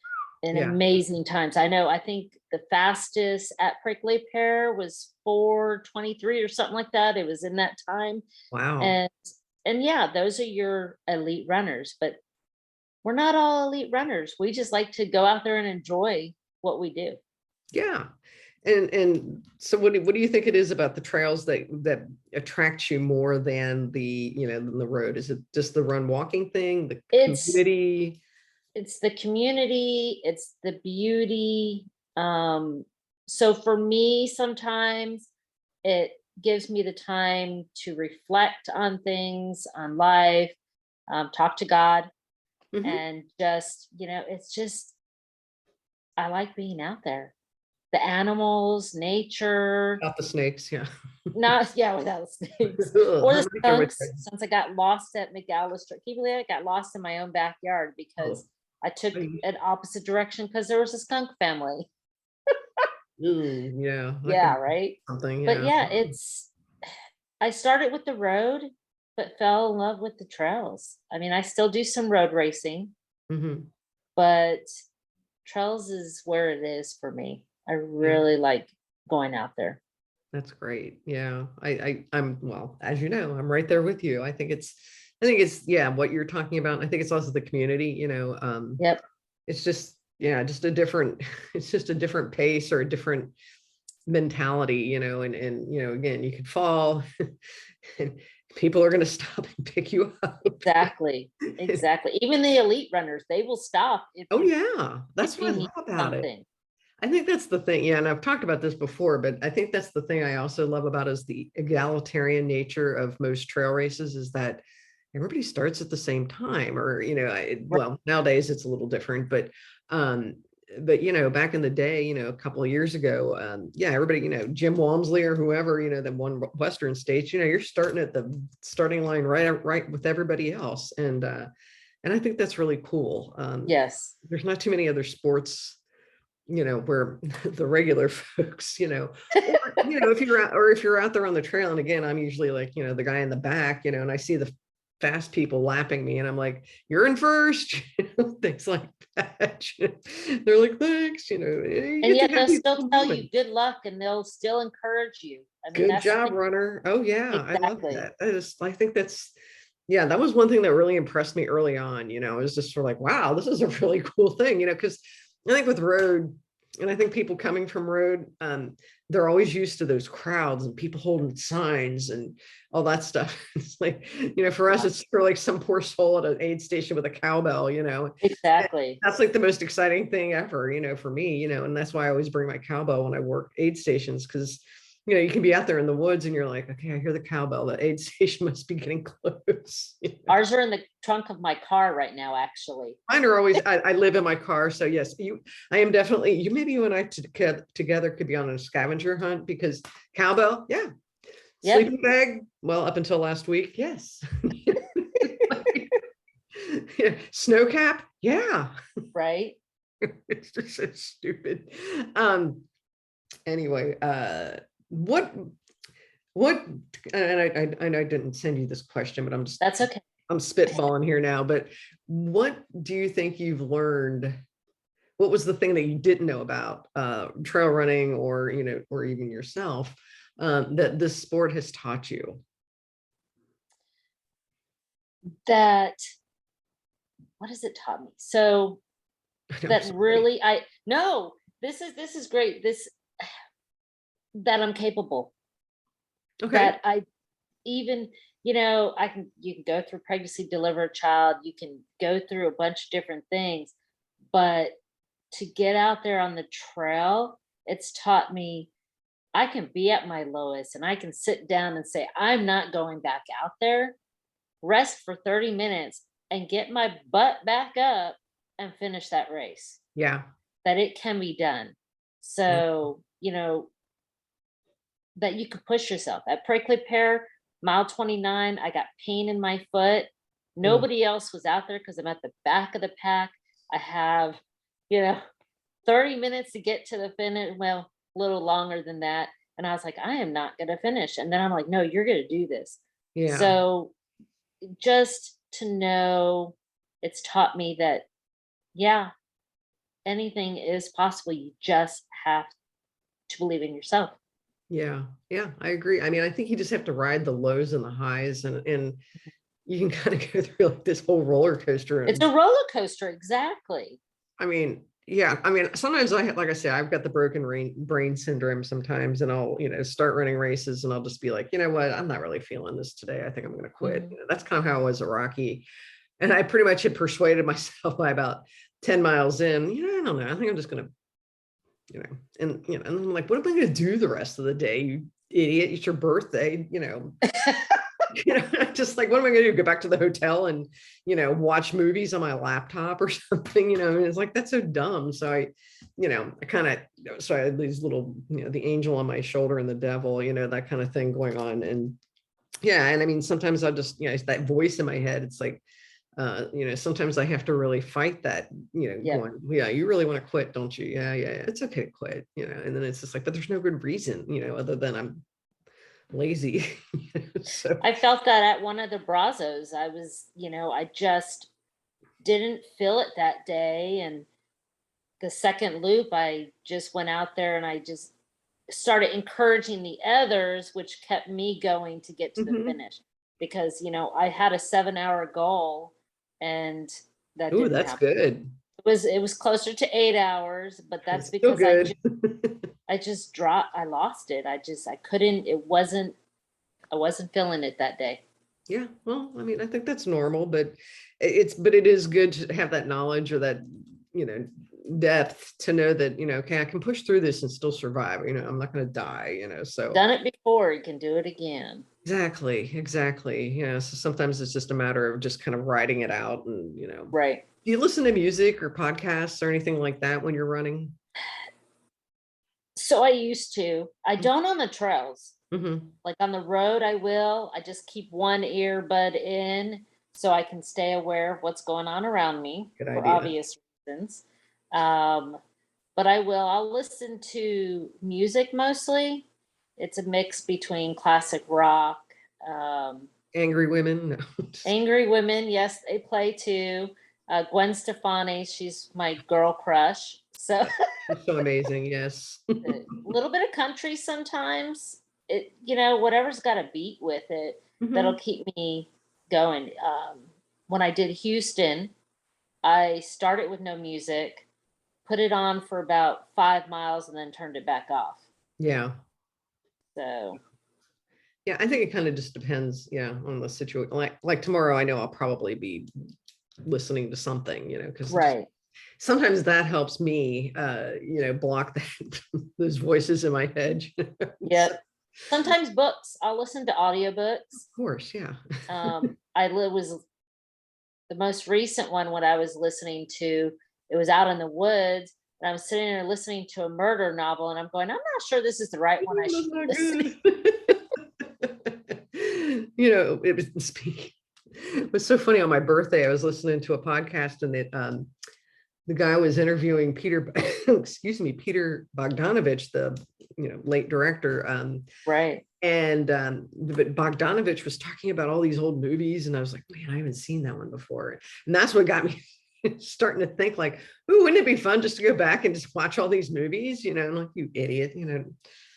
yeah. amazing times. I think the fastest at Prickly Pear was 4:23 or something like that. It was in that time. Wow. And yeah, those are your elite runners, but we're not all elite runners. We just like to go out there and enjoy what we do. Yeah. And so what do you think it is about the trails that attracts you more than than the road? Is it just the run walking thing, the It's community? it's the community, it's the beauty. So for me, sometimes it gives me the time to reflect on things, on life, talk to God, Hmm. and just, it's just, I like being out there. The animals, nature, Not the snakes, yeah. not, yeah, without snakes Ugh, or I'm the right there with skunks. you. Since I got lost at McAllister, can you believe it? I got lost in my own backyard Oh, because I took I- an opposite direction because there was a skunk family. yeah, that could Yeah, be right. something, But yeah. yeah, I started with the road, but fell in love with the trails. I mean, I still do some road racing, Hmm. but trails is where it is for me. I Yeah, really like going out there. that's great. Yeah, I'm well, as you know, I'm right there with you. I think it's yeah, what you're talking about. I think it's also the community. Yep. It's just yeah, just a different. It's just a different pace or a different mentality. And again, you could fall, and people are going to stop and pick you up. Exactly. Exactly. Even the elite runners, they will stop Oh yeah, if that's what you I love need about it. something. I think that's the thing. Yeah, and I've talked about this before, but I think that's the thing I also love about is the egalitarian nature of most trail races is that everybody starts at the same time, or Right. well, nowadays it's a little different, um but back in the day, a couple of years ago, yeah, everybody, Jim Walmsley or whoever, that won Western States, you're starting at the starting line right with everybody else. And I think that's really cool. Yes. There's not too many other sports where the regular folks, or if you're out there on the trail, and again, I'm usually like, the guy in the back, and I see the fast people lapping me, and I'm like, you're in first, things like that. They're like, thanks, you And get to yet have they'll these still little tell you moments. good luck and they'll still encourage you. I mean, Good that's the job, thing. runner. Oh yeah, I love Exactly. that. I think that's yeah, that was one thing that really impressed me early on. It was just sort of like, wow, this is a really cool thing, because I think with road, and I think people coming from road, they're always used to those crowds and people holding signs and all that stuff. It's like, for us, Yeah, it's for like some poor soul at an aid station with a cowbell, And exactly. that's like the most exciting thing ever, for me, and that's why I always bring my cowbell when I work aid stations, because you can be out there in the woods and you're like, okay, I hear the cowbell. The aid station must be getting close. Ours are in the trunk of my car right now, actually. Mine are always, I live in my car. So yes, I am definitely, maybe you and I together could be on a scavenger hunt, because cowbell, yeah. Yep. Sleeping bag, well, up until last week, yes. Yeah. Snow cap, yeah. Right. It's just so stupid. Anyway, what and I didn't send you this question, but That's okay. I'm spitballing here now, but what do you think you've learned? What was the thing that you didn't know about trail running, or or even yourself, that this sport has taught you? That, what has it taught me? So I'm that sorry. really, no, this is great. That I'm capable, Okay. that I even, you can go through pregnancy, deliver a child, you can go through a bunch of different things, but to get out there on the trail, it's taught me I can be at my lowest and I can sit down and say, I'm not going back out there, rest for 30 minutes and get my butt back up and finish that race. Yeah. That it can be done. Yeah. So, that you could push yourself. At Prickly Pear, mile 29, I got pain in my foot. Mm. Nobody else was out there because I'm at the back of the pack. I have, you know, 30 minutes to get to the finish. Well, a little longer than that. And I was like, I am not going to finish. And then I'm like, no, you're going to do this. Yeah. So just to know, it's taught me that, yeah, anything is possible. You just have to believe in yourself. Yeah. Yeah. I agree. I mean, I think you just have to ride the lows and the highs, and you can kind of go through like this whole roller coaster. It's a roller coaster, exactly. I mean, yeah. I mean, sometimes like I say, I've got the broken brain syndrome sometimes, and I'll, start running races and I'll just be like, you know what? I'm not really feeling this today. I think I'm going to quit. Mhm. That's kind of how I was at Rocky. And I pretty much had persuaded myself by about 10 miles in, I don't know. I think I'm just going to, and I'm like, what am I going to do the rest of the day? You idiot. It's your birthday, just like, what am I going to do? Go back to the hotel and, watch movies on my laptop or something, and it's like, that's so dumb. So I kind of, so I had these little, the angel on my shoulder and the devil, that kind of thing going on. And yeah. And I mean, sometimes I'll just, it's that voice in my head. It's like, sometimes I have to really fight that, Yeah. going, yeah, you really want to quit, don't you? Yeah, yeah, it's okay to quit, and then it's just like, but there's no good reason, other than I'm lazy. So I felt that at one of the Brazos. I was, I just didn't feel it that day. And the second loop, I just went out there and I just started encouraging the others, which kept me going to get to the mhm. finish. Because, I had a 7-hour goal and that Ooh, didn't that's happen. good. It was closer to 8 hours, but that's It's still because I just good. I just dropped, I lost it. I couldn't, I wasn't feeling it that day. Yeah, well, I mean, I think that's normal, but it is good to have that knowledge, or that, you know, depth, to know that, okay, I can push through this and still survive. I'm not going to die, so Done it before, you can do it again. exactly. So sometimes it's just a matter of just kind of writing it out, and, Right. do you listen to music or podcasts or anything like that when you're running? So I used to. I don't on the trails. Mm-hmm. Like on the road, I will. I just keep one earbud in so I can stay aware of what's going on around me Good for idea. obvious reasons. Um, but I will. I'll listen to music mostly. It's a mix between classic rock, um, Angry women. No. angry women. Yes, they play too. Gwen Stefani, she's my girl crush. So She's so amazing. Yes. a little bit of country sometimes. It, whatever's got a beat with it, that'll Mhm. keep me going. When I did Houston, I started with no music, put it on for about 5 miles, and then turned it back off. Yeah. So Yeah, I think it kind of just depends, yeah, on the situation. Like tomorrow, I know I'll probably be listening to something, because right, sometimes that helps me, block that those voices in my head. So, yep, Sometimes books. I'll listen to audiobooks. Of course, yeah. Was the most recent one when I was listening to, it was out in the woods, and I was sitting there listening to a murder novel, and I'm going, I'm not sure this is the right one I That's should not listen. good. It was so funny. On my birthday, I was listening to a podcast, and the guy was interviewing Peter, excuse me, Peter Bogdanovich, the late director. Right. And but Bogdanovich was talking about all these old movies, and I was like, man, I haven't seen that one before. And that's what got me starting to think like, ooh, wouldn't it be fun just to go back and just watch all these movies? I'm like, you idiot,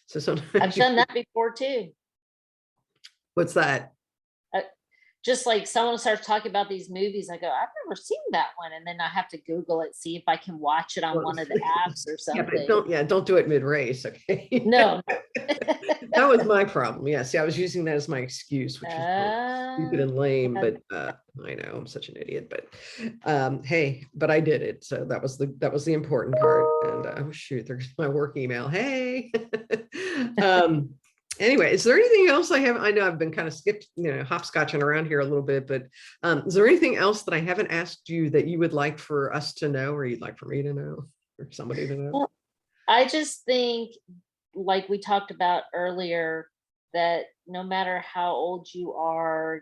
So sometimes I've done that before too. What's that? Just like someone starts talking about these movies, I go, I've never seen that one. And then I have to Google it, see if I can watch it on one of the apps or Yeah, something. but don't do it mid-race, okay? No. That was my problem. Yeah, see, I was using that as my excuse, which is stupid and lame, but I know I'm such an idiot, but hey, but I did it. So that was the important part. And oh shoot, there's my work email. Hey. Anyway, is there anything else I know I've been kind of hopscotching around here a little bit, but is there anything else that I haven't asked you that you would like for us to know, or you'd like for me to know, or somebody to know? Well, I just think, like we talked about earlier, that no matter how old you are,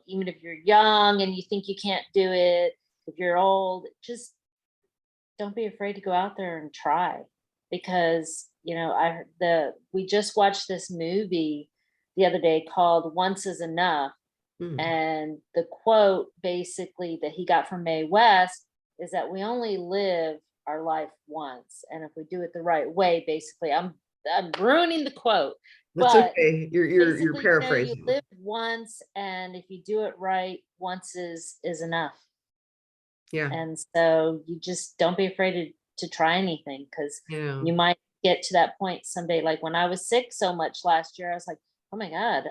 even if you're young and you think you can't do it, if you're old, just don't be afraid to go out there and try. Because we just watched this movie the other day called Once Is Enough. And the quote basically that he got from Mae West is that we only live our life once, and if we do it the right way, basically, I'm ruining the quote. That's but okay. You're paraphrasing. You live once, and if you do it right, once is enough. Yeah. And so you just don't be afraid to try anything, because you might get to that point someday. Like when I was sick so much last year, I was like, oh my God,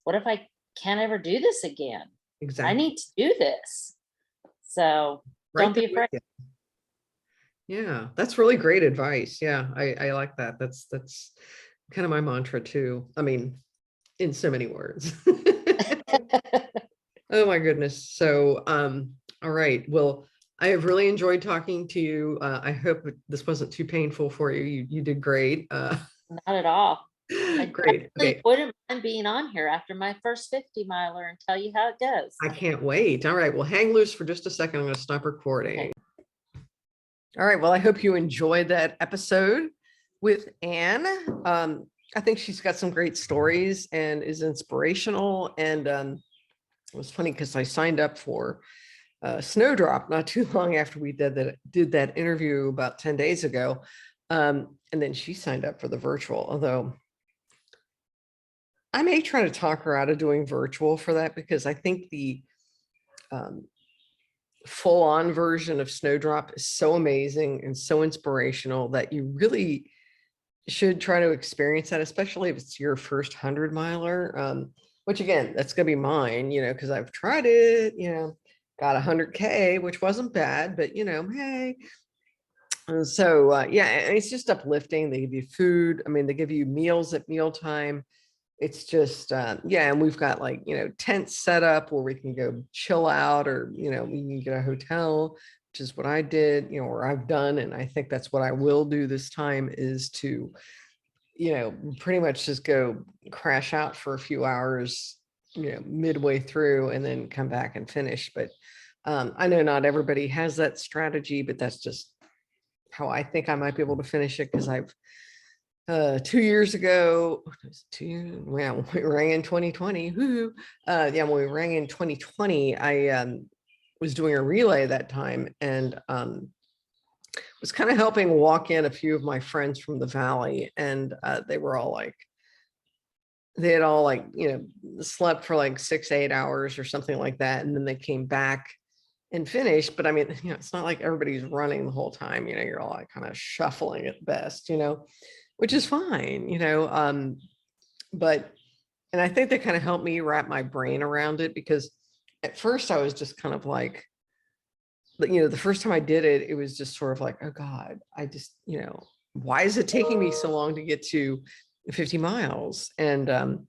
what if I can't ever do this again? Exactly. I need to do this. So don't be afraid. Yeah, that's really great advice. Yeah, I like that. That's kind of my mantra too. I mean, in so many words. Oh my goodness. So, all right. Well, I have really enjoyed talking to you. I hope this wasn't too painful for you. You did great. Not at all. Great. Okay. Wouldn't mind being on here after my first 50 miler and tell you how it goes. I can't wait. All right. Well, hang loose for just a second. I'm going to stop recording. Okay. All right. Well, I hope you enjoyed that episode with Anne. I think she's got some great stories and is inspirational. And it was funny because I signed up for Snowdrop not too long after we did that interview about 10 days ago. And then she signed up for the virtual, although I may try to talk her out of doing virtual for that, because I think the full-on version of Snowdrop is so amazing and so inspirational that you really should try to experience that, especially if it's your first 100 miler, which again, that's going to be mine, because I've tried it, got 100K, which wasn't bad, but hey. And so, yeah, and it's just uplifting. They give you food. I mean, they give you meals at mealtime. It's just, yeah. And we've got tents set up where we can go chill out, or, we can get a hotel, which is what I did, or I've done. And I think that's what I will do this time, is to, pretty much just go crash out for a few hours, midway through, and then come back and finish. But I know not everybody has that strategy, but that's just how I think I might be able to finish it, because I've 2 years ago, when we rang in 2020, yeah, when we rang in 2020, I was doing a relay that time, and was kind of helping walk in a few of my friends from the Valley, and they were all they had all slept for 6-8 hours or something like that, and then they came back and finished. But I mean, it's not like everybody's running the whole time, you're all kind of shuffling at best, which is fine, but, and I think that kind of helped me wrap my brain around it, because at first I was just kind of the first time I did it, it was just sort of oh God, I just, why is it taking me so long to get to 50 miles. And, and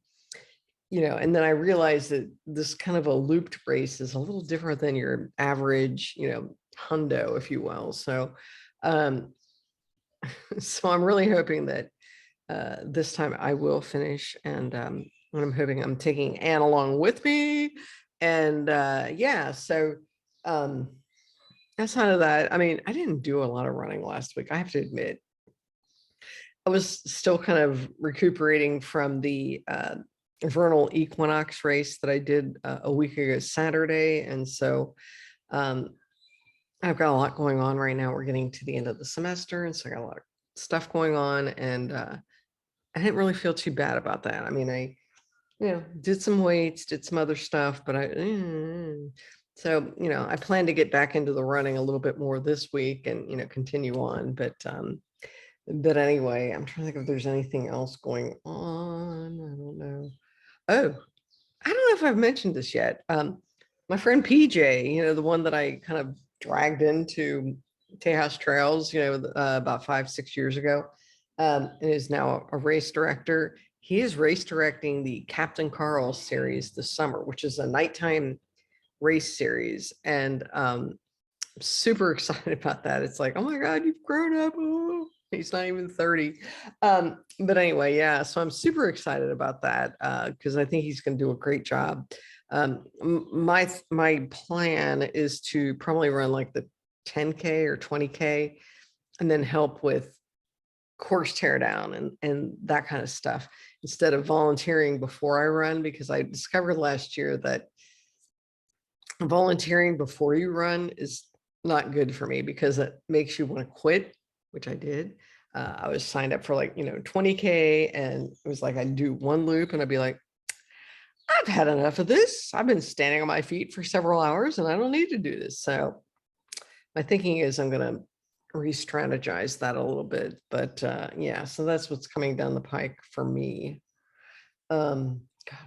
then I realized that this kind of a looped race is a little different than your average, hundo, if you will. So, um, so I'm really hoping that this time I will finish. And I'm hoping I'm taking Anne along with me. And yeah, so outside of that, I mean, I didn't do a lot of running last week, I have to admit. I was still kind of recuperating from the vernal equinox race that I did a week ago Saturday. And so um, I've got a lot going on right now. We're getting to the end of the semester. And so I got a lot of stuff going on. And I didn't really feel too bad about that. I mean, I, did some weights, did some other stuff, but so, I plan to get back into the running a little bit more this week and, continue on. But anyway, I'm trying to think if there's anything else going on. I don't know. Oh, I don't know if I've mentioned this yet. My friend PJ, the one that I kind of dragged into Tejas Trails, about 5-6 years ago, and is now a race director. He is race directing the Captain Carl series this summer, which is a nighttime race series. And super excited about that. It's like, oh my God, you've grown up. Oh, he's not even 30. But anyway, yeah, so I'm super excited about that because I think he's going to do a great job. My plan is to probably run like the 10K or 20K and then help with course teardown and that kind of stuff instead of volunteering before I run, because I discovered last year that volunteering before you run is not good for me because it makes you want to quit, which I did. I was signed up for like, 20K, and it was like I'd do one loop and I'd be like, I've had enough of this. I've been standing on my feet for several hours and I don't need to do this. So my thinking is I'm going to re-strategize that a little bit. But yeah, so that's what's coming down the pike for me. God,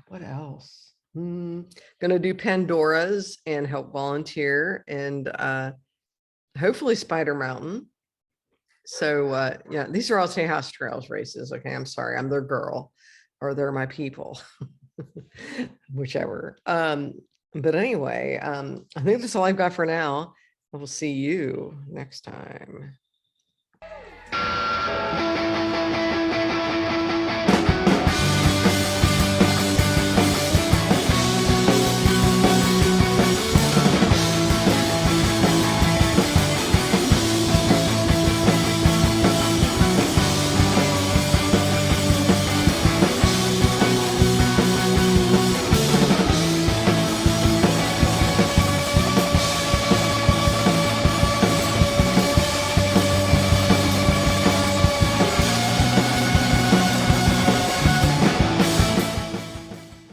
what else? Gonna do Pandora's and help volunteer, and hopefully Spider Mountain. So yeah, these are all Tejas Trails races. Okay, I'm sorry, I'm their girl, or they're my people, whichever. But anyway, I think that's all I've got for now. I will see you next time.